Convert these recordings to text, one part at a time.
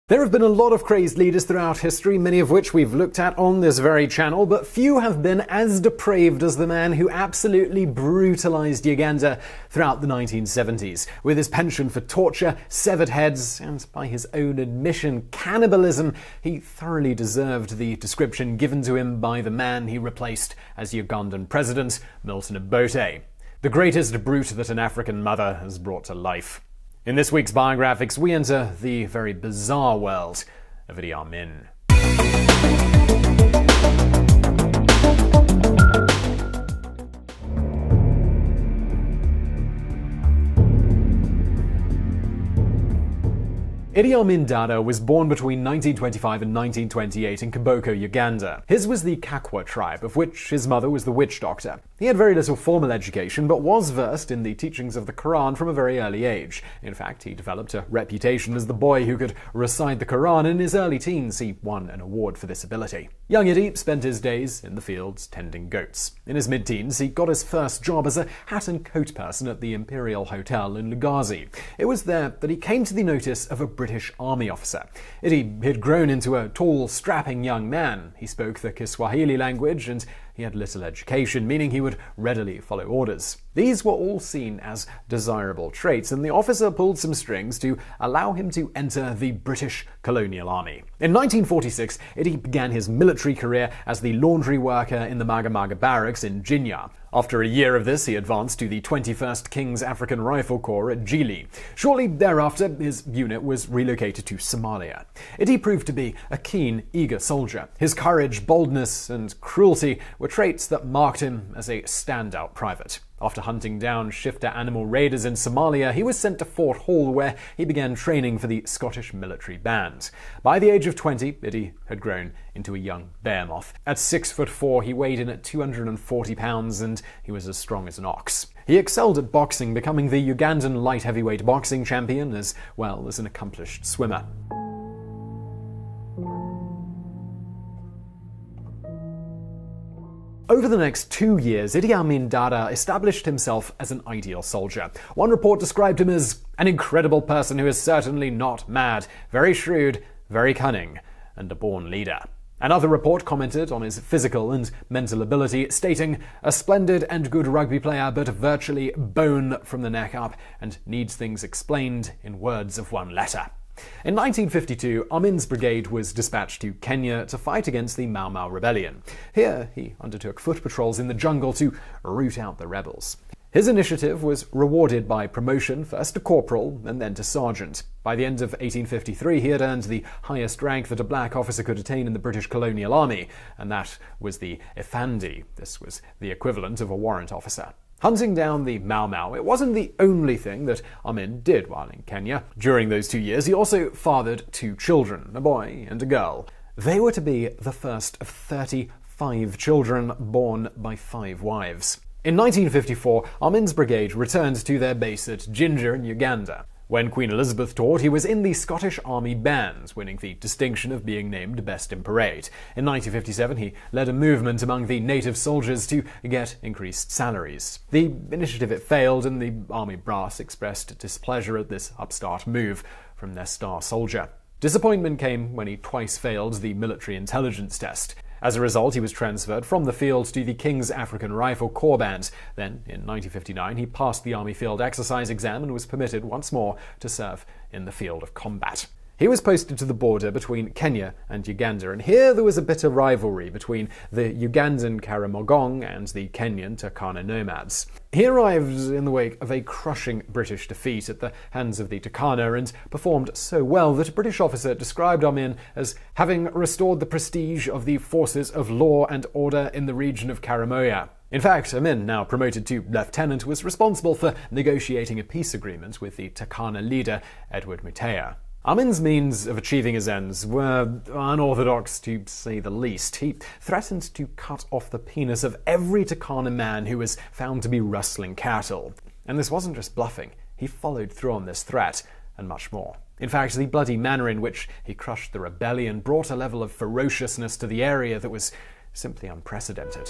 There have been a lot of crazed leaders throughout history, many of which we've looked at on this very channel, but few have been as depraved as the man who absolutely brutalized Uganda throughout the 1970s. With his penchant for torture, severed heads, and by his own admission, cannibalism, he thoroughly deserved the description given to him by the man he replaced as Ugandan president, Milton Obote. The greatest brute that an African mother has brought to life. In this week's Biographics, we enter the very bizarre world of Idi Amin. Idi Amin Dada was born between 1925 and 1928 in Kiboko, Uganda. His was the Kakwa tribe, of which his mother was the witch doctor. He had very little formal education, but was versed in the teachings of the Quran from a very early age. In fact, he developed a reputation as the boy who could recite the Quran. In his early teens, he won an award for this ability. Young Idi spent his days in the fields tending goats. In his mid-teens, he got his first job as a hat and coat person at the Imperial Hotel in Lugazi. It was there that he came to the notice of a British Army officer. Idi had grown into a tall, strapping young man. He spoke the Kiswahili language and he had little education, meaning he would readily follow orders. These were all seen as desirable traits, and the officer pulled some strings to allow him to enter the British colonial army. In 1946, Idi began his military career as the laundry worker in the Maga Maga barracks in Jinya. After a year of this, he advanced to the 21st King's African Rifle Corps at Gili. Shortly thereafter, his unit was relocated to Somalia. Idi proved to be a keen, eager soldier. His courage, boldness, and cruelty were traits that marked him as a standout private. After hunting down shifter animal raiders in Somalia, he was sent to Fort Hall, where he began training for the Scottish military band. By the age of 20, Idi had grown into a young behemoth. At 6'4", he weighed in at 240 pounds, and he was as strong as an ox. He excelled at boxing, becoming the Ugandan light heavyweight boxing champion, as well as an accomplished swimmer. Over the next 2 years, Idi Amin Dada established himself as an ideal soldier. One report described him as an incredible person who is certainly not mad, very shrewd, very cunning, and a born leader. Another report commented on his physical and mental ability, stating, "A splendid and good rugby player, but virtually bone from the neck up, and needs things explained in words of one letter." In 1952, Amin's brigade was dispatched to Kenya to fight against the Mau Mau rebellion. Here, he undertook foot patrols in the jungle to root out the rebels. His initiative was rewarded by promotion, first to corporal and then to sergeant. By the end of 1853, he had earned the highest rank that a black officer could attain in the British colonial army, and that was the Effendi. This was the equivalent of a warrant officer. Hunting down the Mau Mau, it wasn't the only thing that Amin did while in Kenya. During those 2 years, he also fathered 2 children, a boy and a girl. They were to be the first of 35 children born by 5 wives. In 1954, Amin's brigade returned to their base at Jinja in Uganda. When Queen Elizabeth toured, he was in the Scottish Army Band, winning the distinction of being named Best in Parade. In 1957, he led a movement among the native soldiers to get increased salaries. The initiative failed, and the army brass expressed displeasure at this upstart move from their star soldier. Disappointment came when he twice failed the military intelligence test. As a result, he was transferred from the field to the King's African Rifle Corps Band. Then, in 1959, he passed the Army Field Exercise exam and was permitted once more to serve in the field of combat. He was posted to the border between Kenya and Uganda, and here there was a bitter rivalry between the Ugandan Karamoja and the Kenyan Turkana nomads. He arrived in the wake of a crushing British defeat at the hands of the Turkana and performed so well that a British officer described Amin as having restored the prestige of the forces of law and order in the region of Karamoja. In fact, Amin, now promoted to lieutenant, was responsible for negotiating a peace agreement with the Turkana leader, Edward Mutea. Amin's means of achieving his ends were unorthodox, to say the least. He threatened to cut off the penis of every Turkana man who was found to be rustling cattle. And this wasn't just bluffing. He followed through on this threat, and much more. In fact, the bloody manner in which he crushed the rebellion brought a level of ferociousness to the area that was simply unprecedented.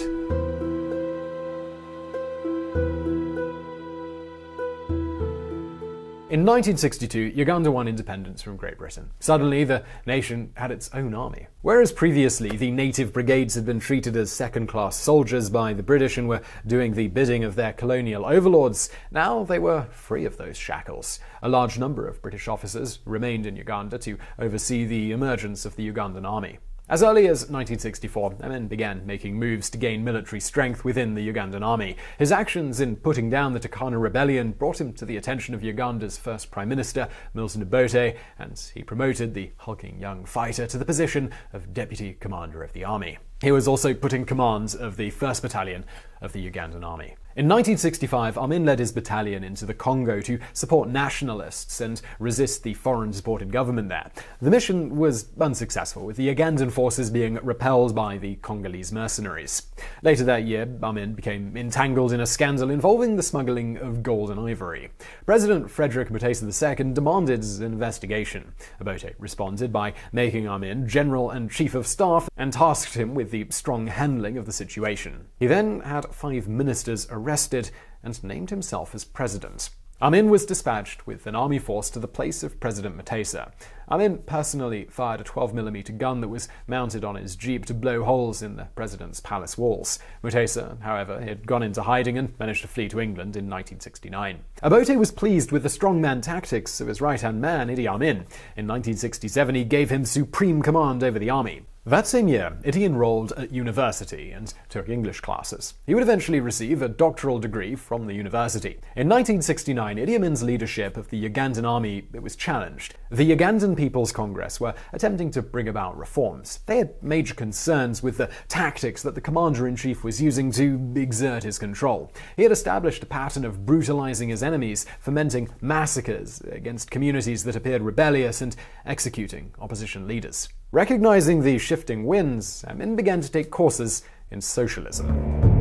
In 1962, Uganda won independence from Great Britain. Suddenly, the nation had its own army. Whereas previously the native brigades had been treated as second-class soldiers by the British and were doing the bidding of their colonial overlords, now they were free of those shackles. A large number of British officers remained in Uganda to oversee the emergence of the Ugandan army. As early as 1964, Amin began making moves to gain military strength within the Ugandan army. His actions in putting down the Turkana rebellion brought him to the attention of Uganda's first Prime Minister, Milton Obote, and he promoted the hulking young fighter to the position of Deputy Commander of the Army. He was also put in command of the 1st Battalion of the Ugandan Army. In 1965, Amin led his battalion into the Congo to support nationalists and resist the foreign-supported government there. The mission was unsuccessful, with the Ugandan forces being repelled by the Congolese mercenaries. Later that year, Amin became entangled in a scandal involving the smuggling of gold and ivory. President Frederick Botesa II demanded an investigation. Obote responded by making Amin General and Chief of Staff and tasked him with the strong handling of the situation. He then had 5 ministers arrested and named himself as president. Amin was dispatched with an army force to the place of President Botesa. Amin personally fired a 12mm gun that was mounted on his jeep to blow holes in the president's palace walls. Botesa, however, had gone into hiding and managed to flee to England in 1969. Obote was pleased with the strongman tactics of his right-hand man, Idi Amin. In 1967, he gave him supreme command over the army. That same year, Idi enrolled at university and took English classes. He would eventually receive a doctoral degree from the university. In 1969, Idi Amin's leadership of the Ugandan army was challenged. The Ugandan People's Congress were attempting to bring about reforms. They had major concerns with the tactics that the commander-in-chief was using to exert his control. He had established a pattern of brutalizing his enemies, fomenting massacres against communities that appeared rebellious, and executing opposition leaders. Recognizing the shifting winds, Amin began to take courses in socialism.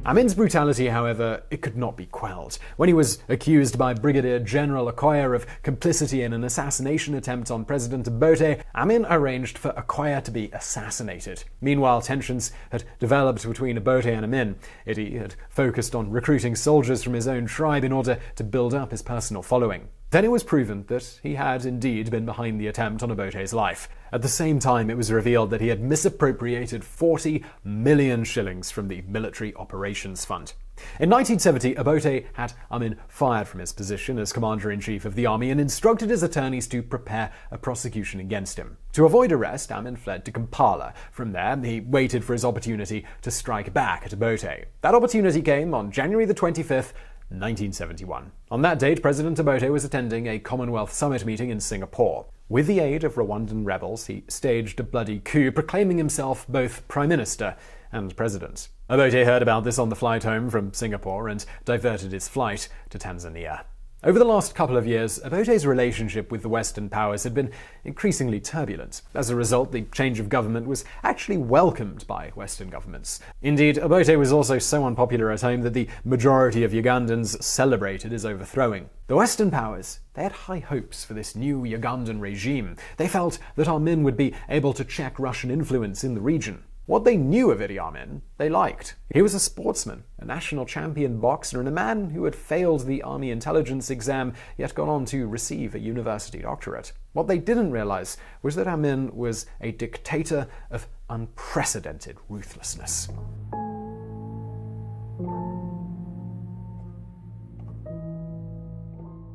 Amin's brutality, however, it could not be quelled. When he was accused by Brigadier General Okoya of complicity in an assassination attempt on President Obote, Amin arranged for Okoya to be assassinated. Meanwhile, tensions had developed between Obote and Amin. Idi had focused on recruiting soldiers from his own tribe in order to build up his personal following. Then it was proven that he had indeed been behind the attempt on Obote's life. At the same time, it was revealed that he had misappropriated 40 million shillings from the Military Operations Fund. In 1970, Obote had Amin fired from his position as Commander-in-Chief of the Army and instructed his attorneys to prepare a prosecution against him. To avoid arrest, Amin fled to Kampala. From there, he waited for his opportunity to strike back at Obote. That opportunity came on January the 25th, 1971. On that date, President Obote was attending a Commonwealth Summit meeting in Singapore. With the aid of Rwandan rebels, he staged a bloody coup, proclaiming himself both Prime Minister and President. Obote heard about this on the flight home from Singapore and diverted his flight to Tanzania. Over the last couple of years, Obote's relationship with the Western powers had been increasingly turbulent. As a result, the change of government was actually welcomed by Western governments. Indeed, Obote was also so unpopular at home that the majority of Ugandans celebrated his overthrowing. The Western powers, they had high hopes for this new Ugandan regime. They felt that Amin would be able to check Russian influence in the region. What they knew of Idi Amin, they liked. He was a sportsman, a national champion boxer, and a man who had failed the army intelligence exam, yet gone on to receive a university doctorate. What they didn't realize was that Amin was a dictator of unprecedented ruthlessness.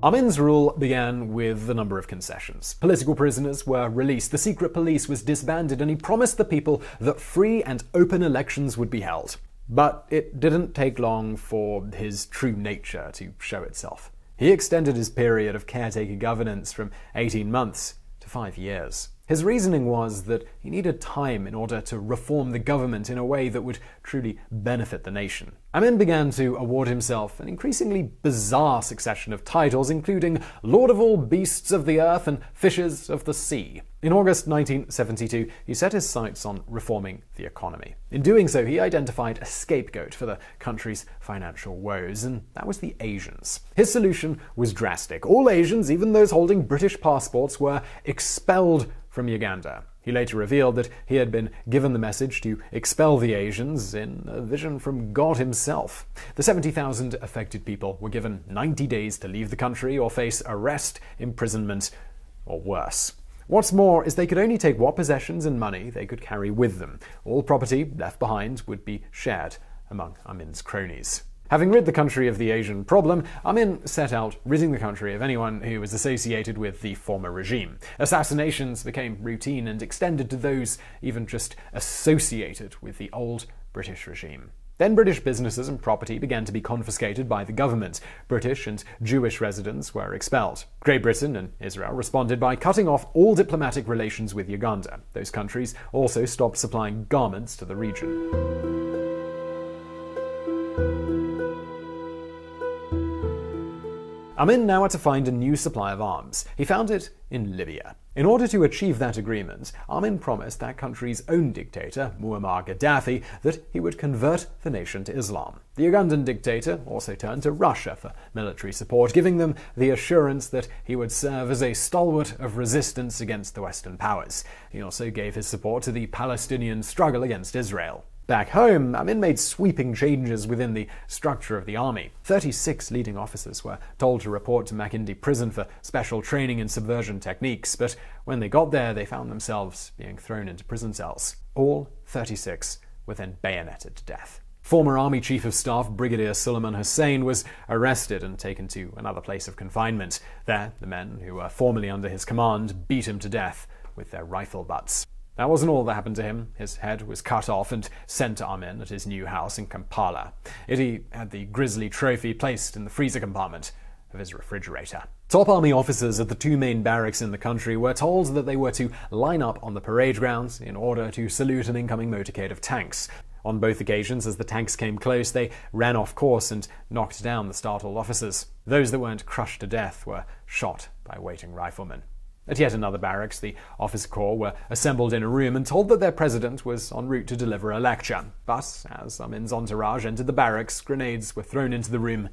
Amin's rule began with a number of concessions. Political prisoners were released, the secret police was disbanded, and he promised the people that free and open elections would be held. But it didn't take long for his true nature to show itself. He extended his period of caretaker governance from 18 months to 5 years. His reasoning was that he needed time in order to reform the government in a way that would truly benefit the nation. Amin began to award himself an increasingly bizarre succession of titles, including Lord of all beasts of the earth and fishes of the sea. In August 1972, he set his sights on reforming the economy. In doing so, he identified a scapegoat for the country's financial woes, and that was the Asians. His solution was drastic. All Asians, even those holding British passports, were expelled from Uganda. He later revealed that he had been given the message to expel the Asians in a vision from God himself. The 70,000 affected people were given 90 days to leave the country or face arrest, imprisonment, or worse. What's more is they could only take what possessions and money they could carry with them. All property left behind would be shared among Amin's cronies. Having rid the country of the Asian problem, Amin set out ridding the country of anyone who was associated with the former regime. Assassinations became routine and extended to those even just associated with the old British regime. Then British businesses and property began to be confiscated by the government. British and Jewish residents were expelled. Great Britain and Israel responded by cutting off all diplomatic relations with Uganda. Those countries also stopped supplying garments to the region. Amin now had to find a new supply of arms. He found it in Libya. In order to achieve that agreement, Amin promised that country's own dictator, Muammar Gaddafi, that he would convert the nation to Islam. The Ugandan dictator also turned to Russia for military support, giving them the assurance that he would serve as a stalwart of resistance against the Western powers. He also gave his support to the Palestinian struggle against Israel. Back home, Amin made sweeping changes within the structure of the army. 36 leading officers were told to report to Makindye prison for special training in subversion techniques, but when they got there, they found themselves being thrown into prison cells. All 36 were then bayoneted to death. Former Army Chief of Staff Brigadier Suleiman Hussein was arrested and taken to another place of confinement. There, the men who were formerly under his command beat him to death with their rifle butts. That wasn't all that happened to him. His head was cut off and sent to Amin at his new house in Kampala. Idi had the grisly trophy placed in the freezer compartment of his refrigerator. Top army officers at the two main barracks in the country were told that they were to line up on the parade grounds in order to salute an incoming motorcade of tanks. On both occasions, as the tanks came close, they ran off course and knocked down the startled officers. Those that weren't crushed to death were shot by waiting riflemen. At yet another barracks, the officer corps were assembled in a room and told that their president was en route to deliver a lecture. But as Amin's entourage entered the barracks, grenades were thrown into the room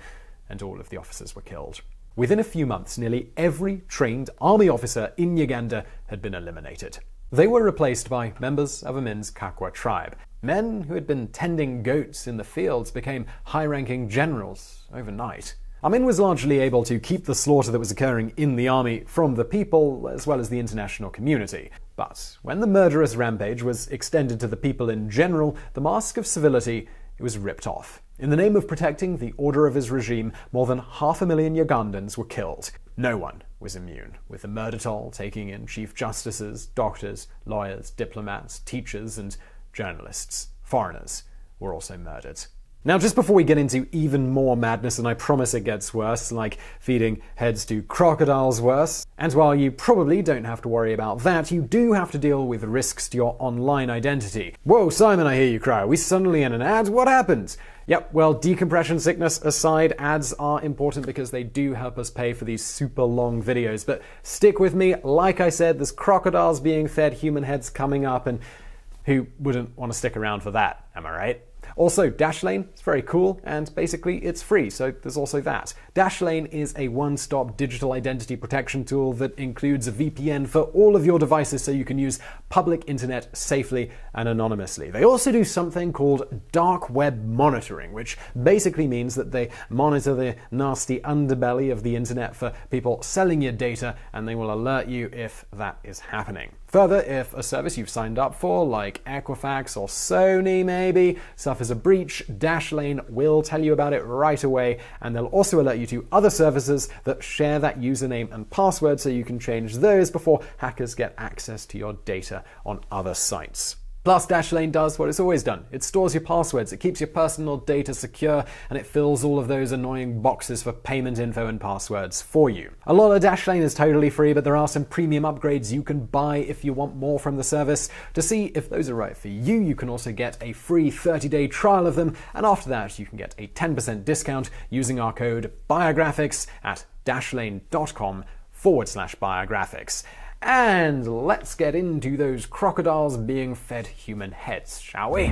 and all of the officers were killed. Within a few months, nearly every trained army officer in Uganda had been eliminated. They were replaced by members of Amin's Kakwa tribe. Men who had been tending goats in the fields became high-ranking generals overnight. Amin was largely able to keep the slaughter that was occurring in the army from the people as well as the international community. But when the murderous rampage was extended to the people in general, the mask of civility was ripped off. In the name of protecting the order of his regime, more than 500,000 Ugandans were killed. No one was immune, with the murder toll taking in chief justices, doctors, lawyers, diplomats, teachers, and journalists. Foreigners were also murdered. Now, just before we get into even more madness, and I promise it gets worse, like feeding heads to crocodiles worse, and while you probably don't have to worry about that, you do have to deal with risks to your online identity. Whoa, Simon, I hear you cry. Are we suddenly in an ad? What happened? Yep, well, decompression sickness aside, ads are important because they do help us pay for these super long videos. But stick with me. Like I said, there's crocodiles being fed, human heads coming up, and who wouldn't want to stick around for that? Am I right? Also, Dashlane is very cool, and basically it's free, so there's also that. Dashlane is a one-stop digital identity protection tool that includes a VPN for all of your devices so you can use public internet safely and anonymously. They also do something called dark web monitoring, which basically means that they monitor the nasty underbelly of the internet for people selling your data, and they will alert you if that is happening. Further, if a service you've signed up for, like Equifax or SONY maybe, suffers a breach, Dashlane will tell you about it right away, and they'll also alert you to other services that share that username and password so you can change those before hackers get access to your data on other sites. Plus, Dashlane does what it's always done. It stores your passwords, it keeps your personal data secure, and it fills all of those annoying boxes for payment info and passwords for you. A lot of Dashlane is totally free, but there are some premium upgrades you can buy if you want more from the service. To see if those are right for you, you can also get a free 30-day trial of them, and after that you can get a 10% discount using our code Biographics at dashlane.com/Biographics. And let's get into those crocodiles being fed human heads, shall we?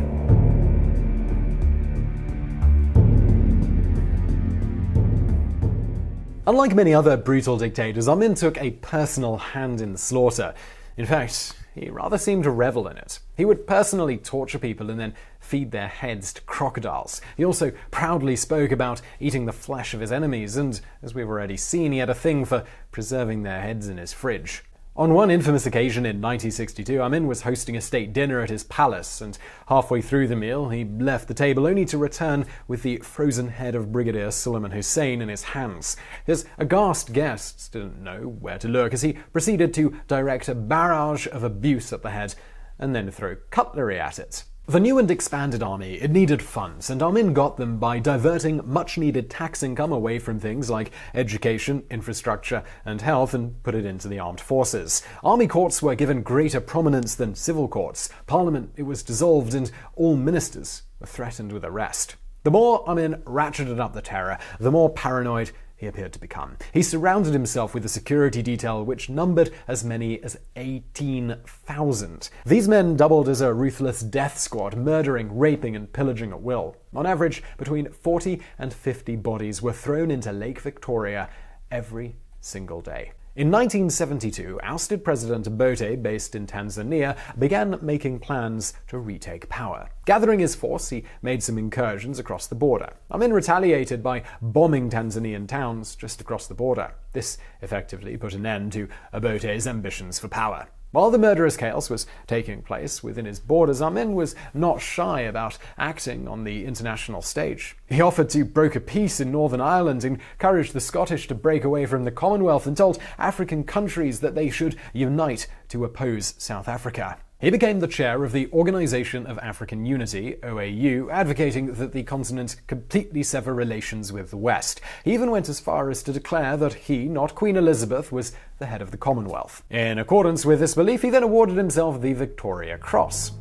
Unlike many other brutal dictators, Amin took a personal hand in the slaughter. In fact, he rather seemed to revel in it. He would personally torture people and then feed their heads to crocodiles. He also proudly spoke about eating the flesh of his enemies, and as we've already seen, he had a thing for preserving their heads in his fridge. On one infamous occasion in 1962, Amin was hosting a state dinner at his palace, and halfway through the meal, he left the table only to return with the frozen head of Brigadier Suleiman Hussein in his hands. His aghast guests didn't know where to look as he proceeded to direct a barrage of abuse at the head and then throw cutlery at it. The new and expanded army, it needed funds, and Amin got them by diverting much-needed tax income away from things like education, infrastructure, and health and put it into the armed forces. Army courts were given greater prominence than civil courts. Parliament, it was dissolved, and all ministers were threatened with arrest. The more Amin ratcheted up the terror, the more paranoid he appeared to become. He surrounded himself with a security detail which numbered as many as 18,000. These men doubled as a ruthless death squad, murdering, raping, and pillaging at will. On average, between 40 and 50 bodies were thrown into Lake Victoria every single day. In 1972, ousted President Obote, based in Tanzania, began making plans to retake power. Gathering his force, he made some incursions across the border. Amin retaliated by bombing Tanzanian towns just across the border. This effectively put an end to Obote's ambitions for power. While the murderous chaos was taking place within his borders, Amin was not shy about acting on the international stage. He offered to broker peace in Northern Ireland, encouraged the Scottish to break away from the Commonwealth, and told African countries that they should unite to oppose South Africa. He became the chair of the Organisation of African Unity, OAU, advocating that the continent completely sever relations with the West. He even went as far as to declare that he, not Queen Elizabeth, was the head of the Commonwealth. In accordance with this belief, he then awarded himself the Victoria Cross.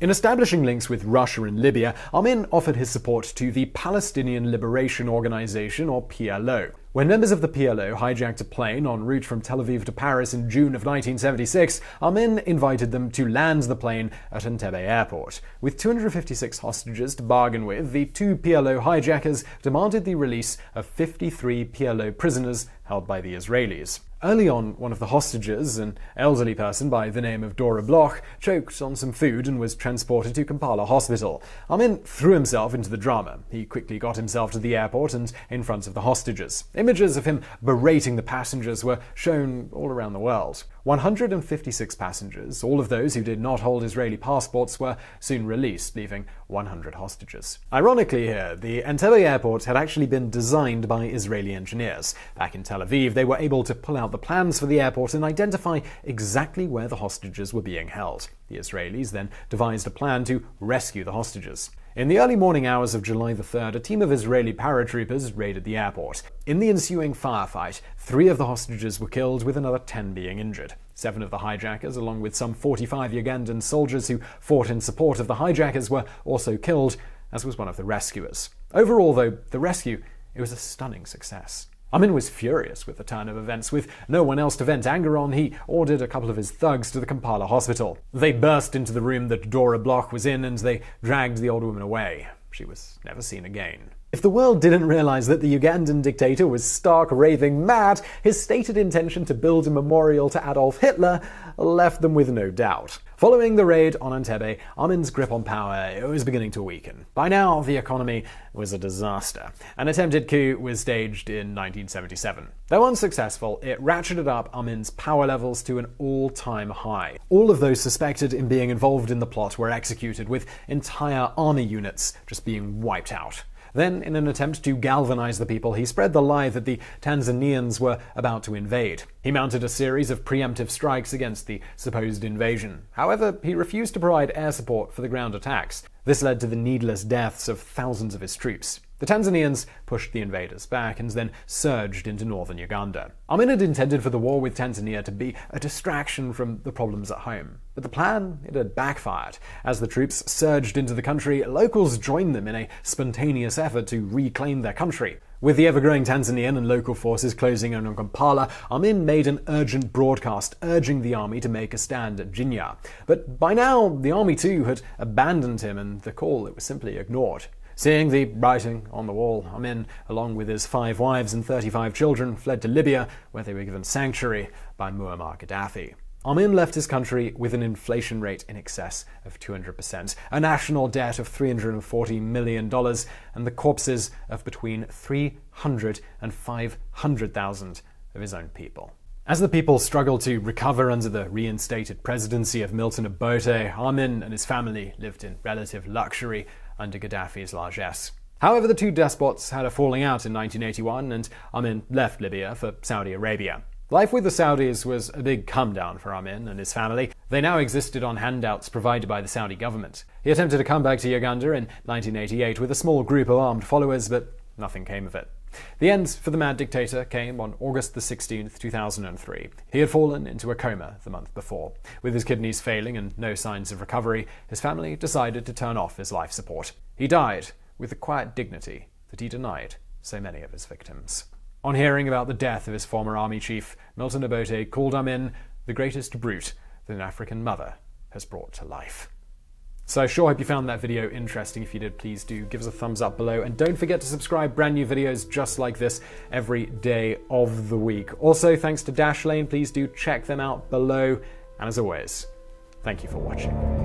In establishing links with Russia and Libya, Amin offered his support to the Palestinian Liberation Organization, or PLO. When members of the PLO hijacked a plane en route from Tel Aviv to Paris in June of 1976, Amin invited them to land the plane at Entebbe airport. With 256 hostages to bargain with, the two PLO hijackers demanded the release of 53 PLO prisoners held by the Israelis. Early on, one of the hostages, an elderly person by the name of Dora Bloch, choked on some food and was transported to Kampala Hospital. Amin threw himself into the drama. He quickly got himself to the airport and in front of the hostages. Images of him berating the passengers were shown all around the world. 156 passengers, all of those who did not hold Israeli passports, were soon released, leaving 100 hostages. Ironically here, the Entebbe airport had actually been designed by Israeli engineers. Back in Tel Aviv, they were able to pull out the plans for the airport and identify exactly where the hostages were being held. The Israelis then devised a plan to rescue the hostages. In the early morning hours of July the 3rd, a team of Israeli paratroopers raided the airport. In the ensuing firefight, 3 of the hostages were killed, with another 10 being injured. 7 of the hijackers, along with some 45 Ugandan soldiers who fought in support of the hijackers, were also killed, as was one of the rescuers. Overall, though, the rescue, it was a stunning success. Amin was furious with the turn of events. With no one else to vent anger on, he ordered a couple of his thugs to the Kampala hospital. They burst into the room that Dora Bloch was in, and they dragged the old woman away. She was never seen again. If the world didn't realize that the Ugandan dictator was stark raving mad, his stated intention to build a memorial to Adolf Hitler left them with no doubt. Following the raid on Entebbe, Amin's grip on power was beginning to weaken. By now, the economy was a disaster. An attempted coup was staged in 1977. Though unsuccessful, it ratcheted up Amin's power levels to an all-time high. All of those suspected in being involved in the plot were executed, with entire army units just being wiped out. Then, in an attempt to galvanize the people, he spread the lie that the Tanzanians were about to invade. He mounted a series of preemptive strikes against the supposed invasion. However, he refused to provide air support for the ground attacks. This led to the needless deaths of thousands of his troops. The Tanzanians pushed the invaders back and then surged into northern Uganda. Amin had intended for the war with Tanzania to be a distraction from the problems at home. But the plan, it had backfired. As the troops surged into the country, locals joined them in a spontaneous effort to reclaim their country. With the ever-growing Tanzanian and local forces closing in on Kampala, Amin made an urgent broadcast urging the army to make a stand at Jinya. But by now, the army too had abandoned him, and the call, it was simply ignored. Seeing the writing on the wall, Amin, along with his 5 wives and 35 children, fled to Libya, where they were given sanctuary by Muammar Gaddafi. Amin left his country with an inflation rate in excess of 200%, a national debt of $340 million, and the corpses of between 300 and 500,000 of his own people. As the people struggled to recover under the reinstated presidency of Milton Obote, Amin and his family lived in relative luxury under Gaddafi's largesse. However, the two despots had a falling out in 1981, and Amin left Libya for Saudi Arabia. Life with the Saudis was a big come-down for Amin and his family. They now existed on handouts provided by the Saudi government. He attempted to come back to Uganda in 1988 with a small group of armed followers, but nothing came of it. The end for the mad dictator came on August 16, 2003. He had fallen into a coma the month before. With his kidneys failing and no signs of recovery, his family decided to turn off his life support. He died with the quiet dignity that he denied so many of his victims. On hearing about the death of his former army chief, Milton Obote called Amin the greatest brute that an African mother has brought to life. So I sure hope you found that video interesting. If you did, please do give us a thumbs up below, and don't forget to subscribe. Brand new videos just like this every day of the week. Also, thanks to Dashlane, please do check them out below. And as always, thank you for watching.